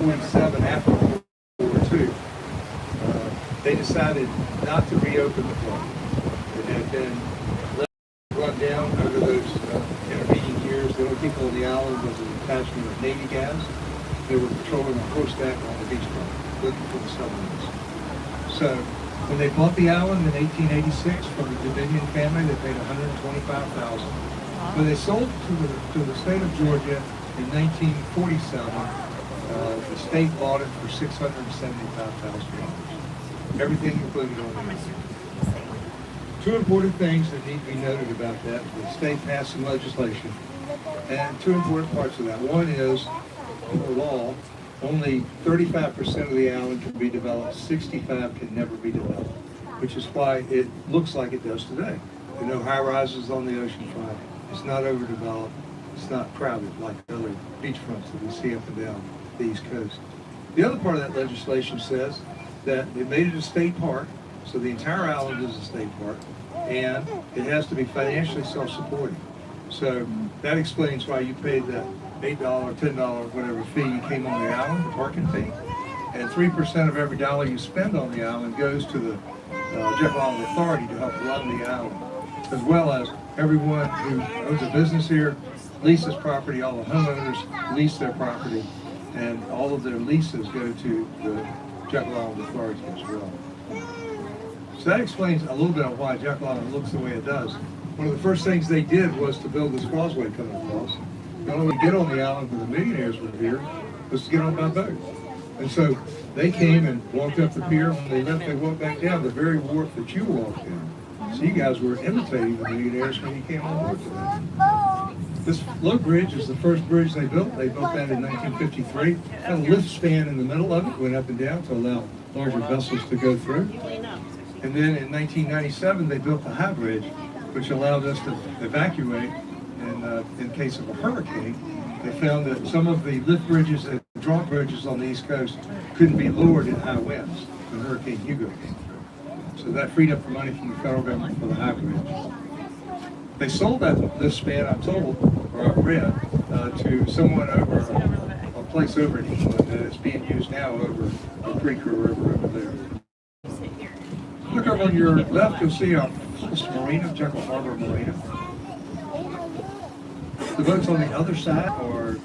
1947, after World War II, they decided not to reopen the plant. It had been run down over those intervening years. The only people on the island was a detachment of Navy guys. They were patrolling on horseback on the beachfront, looking for the submarines. So when they bought the island in 1886 from the Dominion family, they paid $125,000. When they sold to the state of Georgia in 1947, the state bought it for $675,000. Everything included on the island. Two important things that need to be noted about that. The state passed some legislation, and two important parts of that. One is, under law, only 35% of the island can be developed, 65% can never be developed, which is why it looks like it does today. There are no high-rises on the oceanfront. It's not overdeveloped. It's not crowded like other beachfronts that we see up and down the East Coast. The other part of that legislation says that they made it a state park, so the entire island is a state park, and it has to be financially self-supporting. So that explains why you paid that $8, $10, whatever fee you came on the island, the parking fee. And 3% of every dollar you spend on the island goes to the Jekyll Island Authority to help run the island, as well as everyone who owns a business here leases property, all the homeowners lease their property, and all of their leases go to the Jekyll Island Authority as well. So that explains a little bit of why Jekyll Island looks the way it does. One of the first things they did was to build this causeway coming across. The only way to get on the island where the millionaires were here was to get on by boat. And so they came and walked up the pier. When they left, they walked back down the very wharf that you walked in. So you guys were imitating the millionaires when you came on board today. This float bridge is the first bridge they built. They built that in 1953. Had a lift span in the middle of it, went up and down to allow larger vessels to go through. And then in 1997, they built the high bridge, which allowed us to evacuate in case of a hurricane. They found that some of the lift bridges and drop bridges on the East Coast couldn't be lowered in high winds when Hurricane Hugo came through. So that freed up the money from the federal government for the high bridge. They sold that lift span, I'm told, or I've read, to someone over a place over in England that is being used now over the Creek River over there. Look over on your left, you'll see a marina, Jekyll Harbor Marina. The boats on the other side are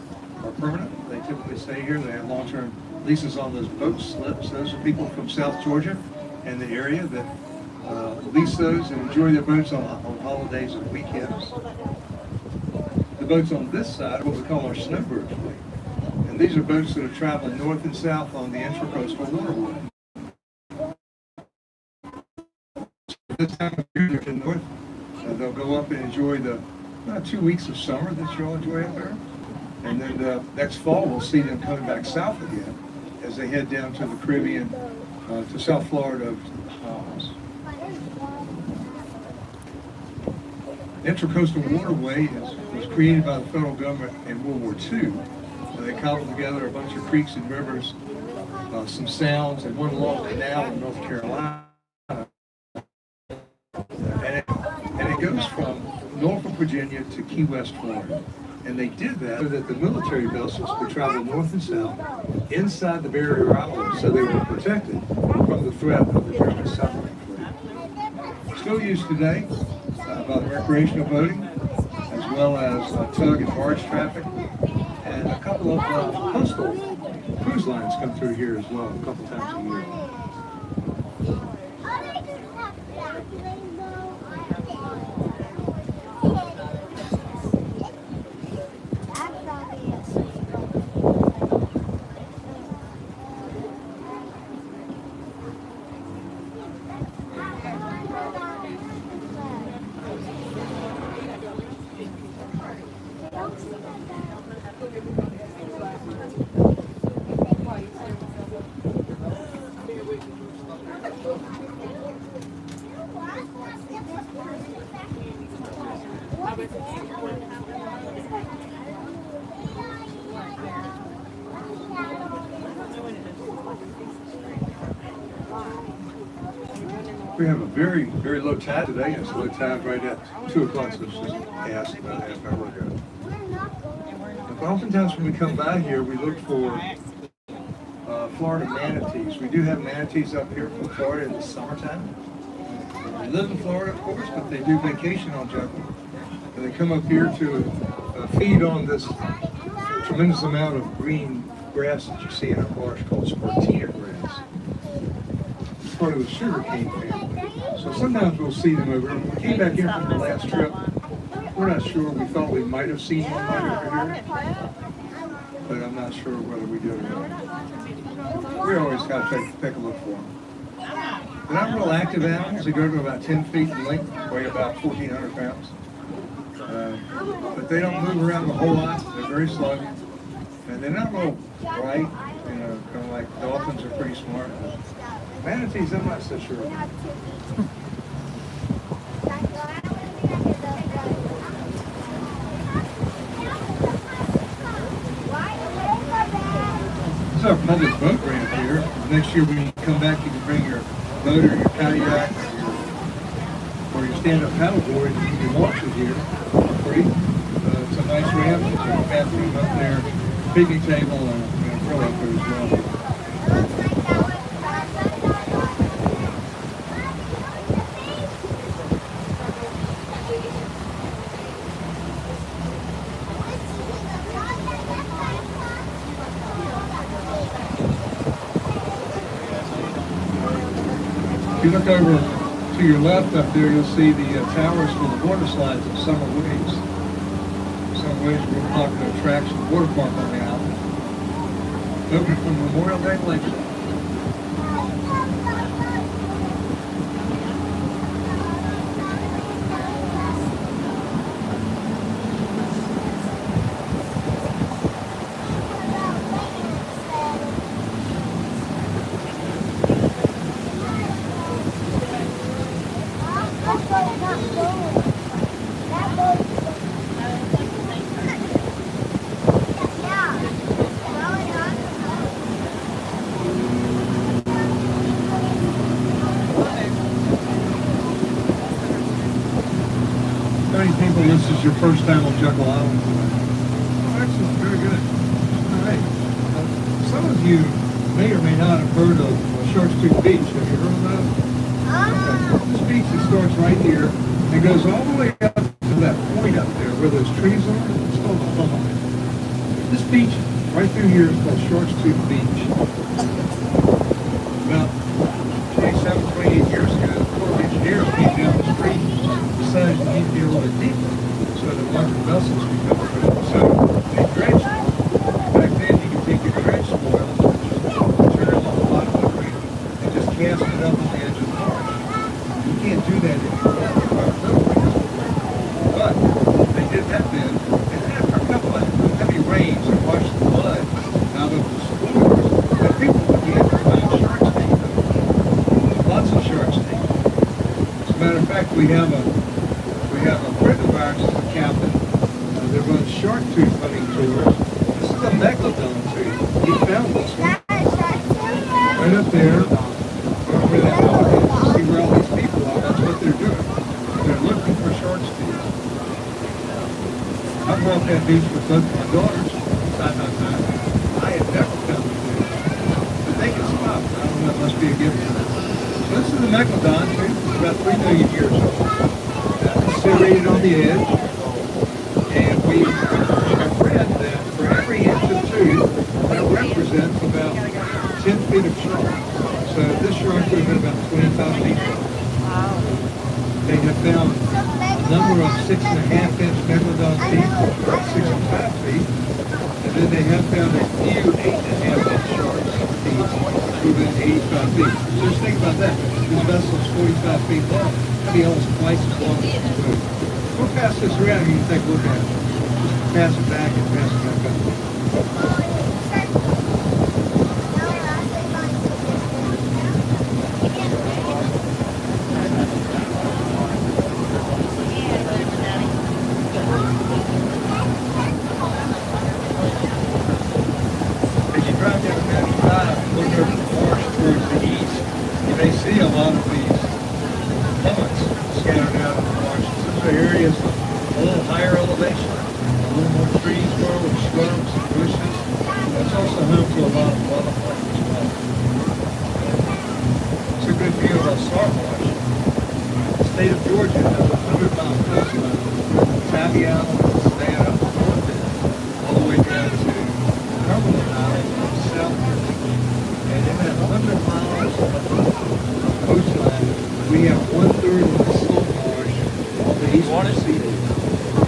permanent. They typically stay here. They have long-term leases on those boat slips. Those are people from South Georgia and the area that lease those and enjoy their boats on holidays and weekends. The boats on this side are what we call our snowbird fleet. And these are boats that are traveling north and south on the intracoastal waterway. This time of year to north, they'll go up and enjoy the 2 weeks of summer that you'll enjoy up there. And then next fall, we'll see them coming back south again as they head down to the Caribbean, to South Florida, to the Bahamas. Intracoastal Waterway was created by the federal government in World War II. They cobbled together a bunch of creeks and rivers, some sounds, and one long canal in North Carolina. And it goes from Norfolk, Virginia to Key West, Florida. And they did that so that the military vessels could travel north and south inside the barrier islands so they were protected from the threat of the German submarine fleet. Still used today by the recreational boating, as well as tug and barge traffic. And a couple of coastal cruise lines come through here as well, a couple times a year. We have a very, very low tide today. It's low tide right at 2 o'clock, so it's just past about a half hour ago. But oftentimes when we come by here, we look for Florida manatees. We do have manatees up here from Florida in the summertime. They live in Florida, of course, but they do vacation on Jekyll. And they come up here to feed on this tremendous amount of green grass that you see in our marsh called sportina grass. It's part of the sugarcane family. So sometimes we'll see them over here. When we came back in from the last trip, we're not sure. We thought we might have seen one right over here, but I'm not sure whether we did or not. We always got to take a look for them. They're not real active animals. They go to about 10 feet in length, weigh about 1,400 pounds. But they don't move around a whole lot. They're very sluggy. And they're not real bright, kind of like dolphins are pretty smart. Manatees, I'm not so sure. This is our public boat ramp here. Next year when you come back, you can bring your boat or your kayak or your stand-up paddleboard and you can launch it here for free. It's a nice ramp. There's a bathroom up there, picnic table, and a grill up there as well. If you look over to your left up there, you'll see the towers for the water slides at Summer Waves. Summer Waves is a real popular attraction, water park on the island. Open from Memorial Day to Labor Day. How many people, this is your first time on Jekyll Island? Oh, excellent, very good. All right. Some of you may or may not have heard of Shark's Tooth Beach. Have you heard of that? Okay. This beach that starts right here and goes all the way up to that point up there where those trees are. It's called the Funnel. This beach right through here is called Shark's Tooth Beach. About 27, 28 years ago, the Corps of Engineers came down the street, decided you need to be a little bit deeper so that larger vessels could come through. So they dredged it. Back then you could take your dredge spoil, material on the bottom of the creek, and just cast it up on the edge of the marsh. You can't do that anymore. But they did that then, and after a couple of heavy rains that washed the mud out of the spoils, the people began to find shark's teeth. Lots of shark's teeth. As a matter of fact, we have a friend of ours who's a captain that runs shark tooth hunting tours. This is a megalodon tooth. He found this one right up there where that water is. You see where all these people are. That's what they're doing. They're looking for shark's teeth. I've walked that beach with both my daughters side by side. I had never found a tooth. But they can spot. I don't know, it must be a gift. So this is a megalodon tooth. It's about 3 million years old. Serrated on the edge, and we have read that for every inch of tooth, that represents about 10 feet of shark. So this shark would have been about 25 feet long. Wow. They have found a number of 6.5-inch megalodon teeth, about 65 feet, and then they have found a few 8.5-inch sharks teeth within 85 feet. So just think about that. This vessel is 45 feet long. That'd be almost twice as long as the boat. We'll pass this around and you can take a look at it. Just pass it back and pass it back up. As you drive down 95 and look over the marsh towards the east, you may see a lot of these hummocks scattered out in the marsh. Those are areas with a little higher elevation, a little more trees grow with shrubs and bushes. Ivy Island, Savannah, all the way down to Cumberland Island, South Carolina. And in that 100 miles of coastline, we have 1/3 of the salt marsh on the eastern seaboard.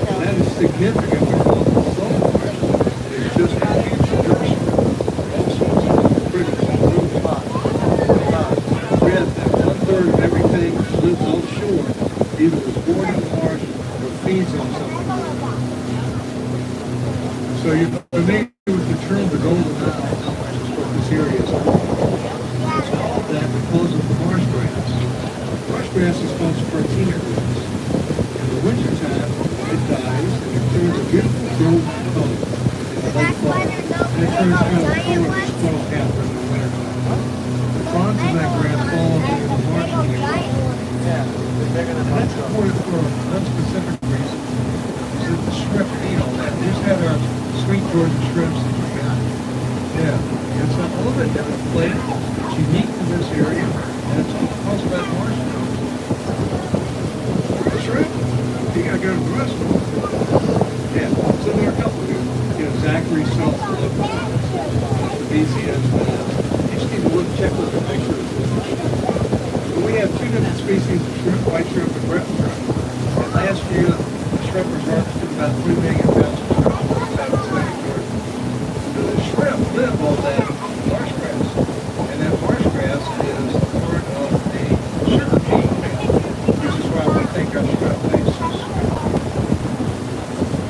And that is significant because the salt marsh is just a huge nursery. All sorts of critters and fruit flies. Red, that 1/3 of everything that lives offshore either was born in the marsh or feeds on something. So you're familiar with the term the Golden Isle, which is what this area is called. It's called that because of the marsh grass. Marsh grass is called spartina grass. In the wintertime, it dies and it turns a beautiful golden color in the late fall. And it turns kind of the color of a squirrel cap in the wintertime. The fronds of that grass fall into the marsh and they rot. And that's important for one specific reason, is that the shrimp feed on that. We just had our sweet Georgia shrimps in Japan. Yeah, it's a little bit different flavor. It's unique to this area, and it's because of that marsh. Shrimp, you gotta go to the restaurant. Yeah, so there are a couple here. You know, Zachary sells the local the BCS. You just need to look, check with the picture. We have two different species of shrimp, white shrimp and brown shrimp. And last year, the shrimpers harvested about 3 million pounds of shrimp out of the state of Georgia. So the shrimp live on that marsh grass. And that marsh grass is part of the sugar cane family, which is why we think our shrimp tastes so sweet.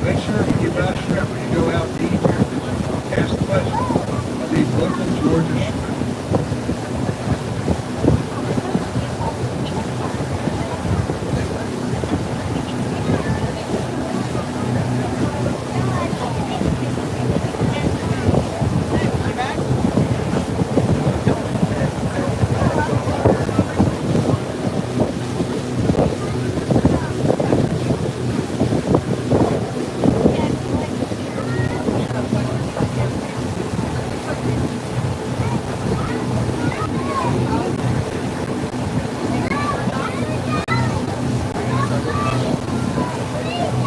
Make sure when you buy shrimp, when you go out to eat here, that you ask the question, are these local Georgia shrimp?